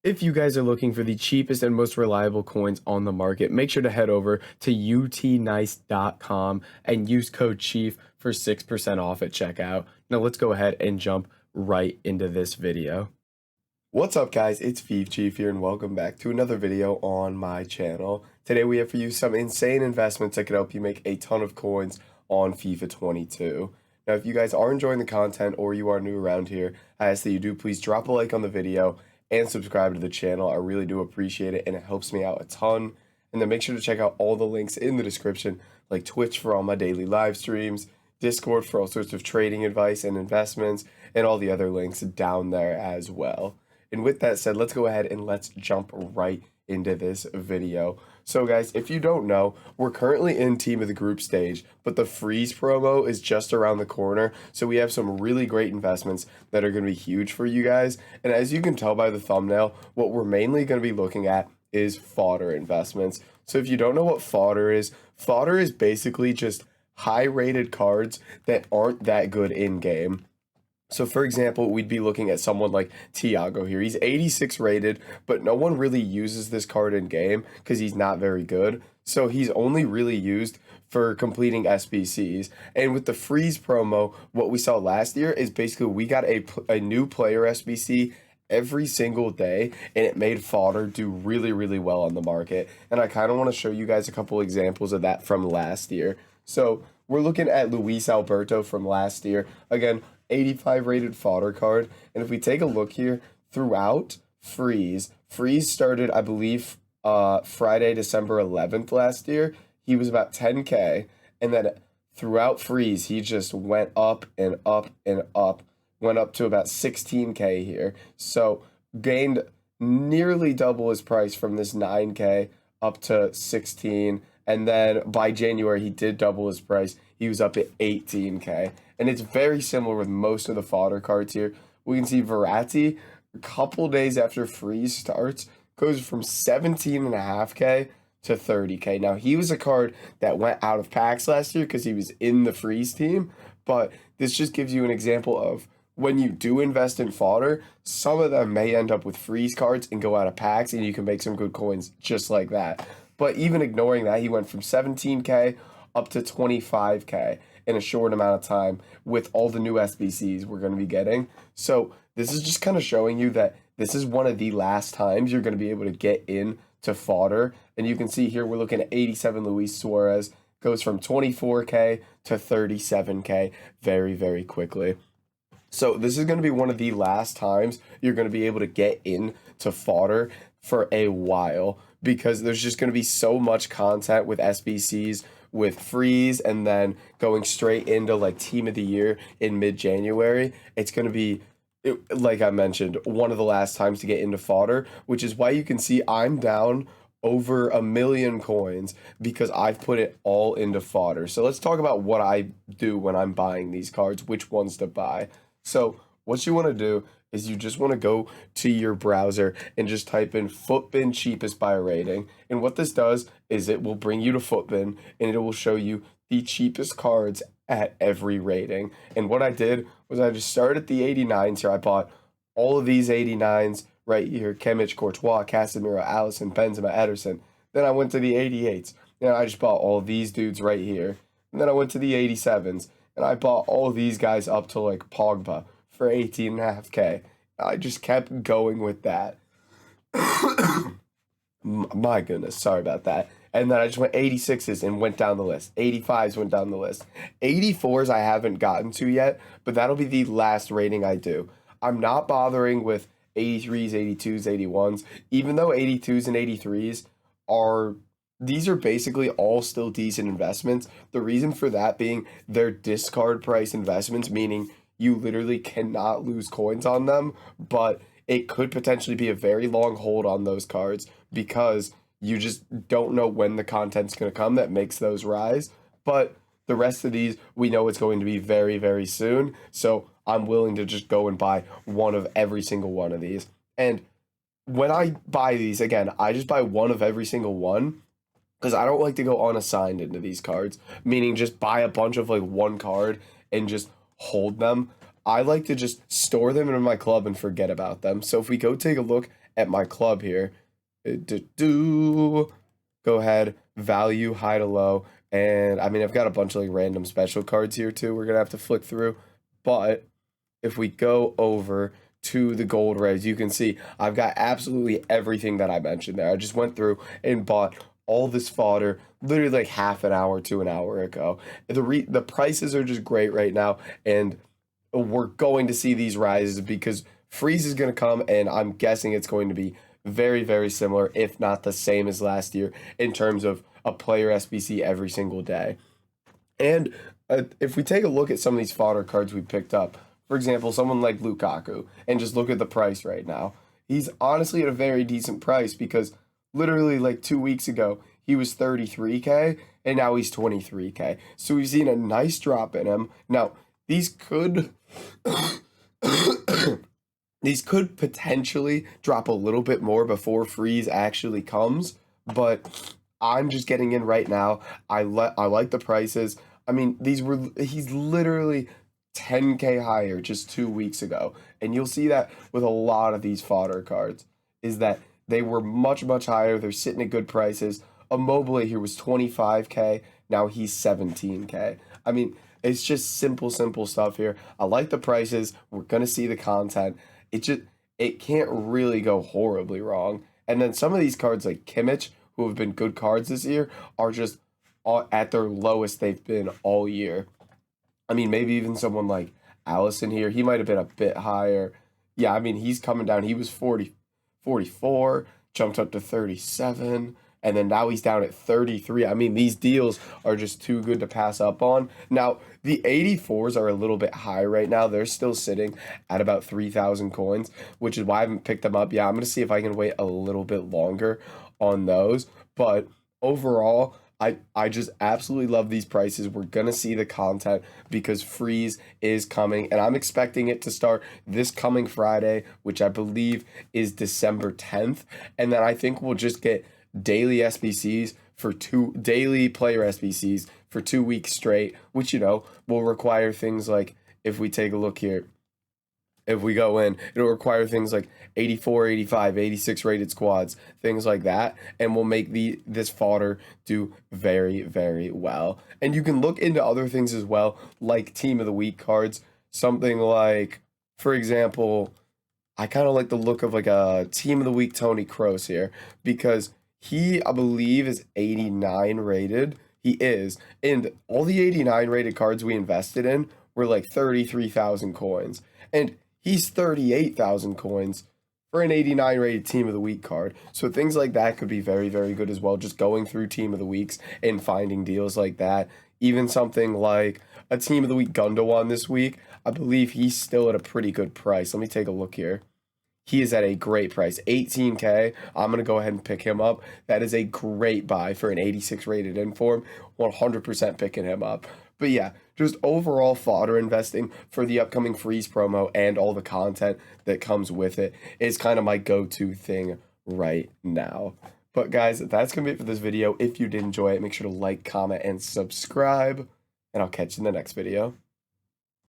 If you guys are looking for the cheapest and most reliable coins on the market, make sure to head over to utnice.com and use code CHIEF for 6% off at checkout. Now let's go ahead and jump right into this video. What's up guys, it's Fifa Chief here and welcome back to another video on my channel. Today we have for you some insane investments that could help you make a ton of coins on FIFA 22. Now if you guys are enjoying the content or you are new around here, I ask that you do please drop a like on the video and subscribe to the channel. I really do appreciate it and it helps me out a ton. And then make sure to check out all the links in the description, like Twitch for all my daily live streams, Discord for all sorts of trading advice and investments, and all the other links down there as well. And with that said, let's go ahead and let's jump right into this video. So guys, if you don't know, we're currently in Team of the Group stage, but the freeze promo is just around the corner. So we have some really great investments that are going to be huge for you guys. And as you can tell by the thumbnail, what we're mainly going to be looking at is fodder investments. So if you don't know what fodder is basically just high rated cards that aren't that good in game. So for example, we'd be looking at someone like Tiago here. He's 86 rated, but no one really uses this card in game because he's not very good. So he's only really used for completing SBCs. And with the freeze promo, what we saw last year is basically we got a new player SBC every single day, and it made fodder do really, really well on the market. And I kind of want to show you guys a couple examples of that from last year. So we're looking at Luis Alberto from last year. Again, 85 rated fodder card. And if we take a look here throughout freeze started, I believe, Friday, December 11th last year. He was about 10K. And then throughout freeze, he just went up and up and up, went up to about 16K here. So gained nearly double his price from this 9K up to 16. And then by January, he did double his price. He was up at 18K. And it's very similar with most of the fodder cards here. We can see Verratti, a couple days after freeze starts, goes from 17.5K to 30K. Now, he was a card that went out of packs last year because he was in the freeze team. But this just gives you an example of when you do invest in fodder, some of them may end up with freeze cards and go out of packs, and you can make some good coins just like that. But even ignoring that, he went from 17K up to 25K in a short amount of time with all the new SBCs we're going to be getting. So this is just kind of showing you that this is one of the last times you're going to be able to get into fodder. And you can see here we're looking at 87 Luis Suarez, goes from 24K to 37K very, very quickly. So this is going to be one of the last times you're going to be able to get into fodder for a while, because there's just going to be so much content with SBCs, with freeze, and then going straight into like team of the year in mid-January. It's going to be, like I mentioned, one of the last times to get into fodder, which is why you can see I'm down over 1 million coins because I've put it all into fodder. So let's talk about what I do when I'm buying these cards, which ones to buy. So what you want to do is you just want to go to your browser and just type in Footbin cheapest by rating. And what this does is it will bring you to Footbin and it will show you the cheapest cards at every rating. And what I did was I just started at the 89s here. I bought all of these 89s right here: Kimmich, Courtois, Casemiro, Alisson, Benzema, Ederson. Then I went to the 88s. And I just bought all these dudes right here. And then I went to the 87s. And I bought all these guys up to like Pogba for 18.5K. I just kept going with that. My goodness, sorry about that. And then I just went 86s and went down the list. 85s went down the list. 84s I haven't gotten to yet, but that'll be the last rating I do. I'm not bothering with 83s, 82s, 81s, even though 82s and 83s these are basically all still decent investments. The reason for that being they're discard price investments, meaning you literally cannot lose coins on them, but it could potentially be a very long hold on those cards because you just don't know when the content's going to come that makes those rise. But the rest of these, we know it's going to be very, very soon. So I'm willing to just go and buy one of every single one of these. And when I buy these, again, I just buy one of every single one because I don't like to go unassigned into these cards, meaning just buy a bunch of like one card and just hold them. I like to just store them in my club and forget about them. So if we go take a look at my club here. Go ahead, value, high to low. And I mean, I've got a bunch of like random special cards here too. We're gonna have to flick through. But if we go over to the gold rays, you can see I've got absolutely everything that I mentioned there. I just went through and bought all this fodder literally like half an hour to an hour ago. The prices are just great right now, and we're going to see these rises because freeze is going to come, and I'm guessing it's going to be very, very similar, if not the same as last year, in terms of a player SBC every single day. And if we take a look at some of these fodder cards we picked up, for example, someone like Lukaku, and just look at the price right now, he's honestly at a very decent price because literally like 2 weeks ago, he was 33K, and now he's 23K. So we've seen a nice drop in him. Now, these could these could potentially drop a little bit more before freeze actually comes, but I'm just getting in right now. I like the prices. I mean, he's literally 10K higher just 2 weeks ago. And you'll see that with a lot of these fodder cards, is that they were much, much higher. They're sitting at good prices. Immobile here was 25K. Now he's 17K. I mean, it's just simple stuff here. I like the prices. We're going to see the content. It can't really go horribly wrong. And then some of these cards like Kimmich, who have been good cards this year, are just at their lowest they've been all year. I mean, maybe even someone like Allison here, he might have been a bit higher. Yeah, I mean, he's coming down. He was 44, jumped up to 37, and then now he's down at 33. I mean, these deals are just too good to pass up on. Now, the 84s are a little bit high right now. They're still sitting at about 3,000 coins, which is why I haven't picked them up. Yeah, I'm going to see if I can wait a little bit longer on those. But overall, I just absolutely love these prices. We're going to see the content because freeze is coming, and I'm expecting it to start this coming Friday, which I believe is December 10th. And then I think we'll just get daily SBCs daily player SBCs for 2 weeks straight, which, will require things like, if we take a look here, if we go in, it'll require things like 84, 85, 86 rated squads, things like that, and will make this fodder do very, very well. And you can look into other things as well, like Team of the Week cards, something like, for example, I kind of like the look of like a Team of the Week Tony Kroos here, because he, I believe, is 89 rated. He is. And all the 89 rated cards we invested in were like 33,000 coins. And he's 38,000 coins for an 89 rated Team of the Week card. So things like that could be very, very good as well. Just going through Team of the Weeks and finding deals like that. Even something like a Team of the Week Gundogan this week, I believe he's still at a pretty good price. Let me take a look here. He is at a great price, 18K. I'm going to go ahead and pick him up. That is a great buy for an 86 rated inform. 100% picking him up. But yeah, just overall fodder investing for the upcoming freeze promo and all the content that comes with it is kind of my go-to thing right now. But guys, that's going to be it for this video. If you did enjoy it, make sure to like, comment, and subscribe. And I'll catch you in the next video.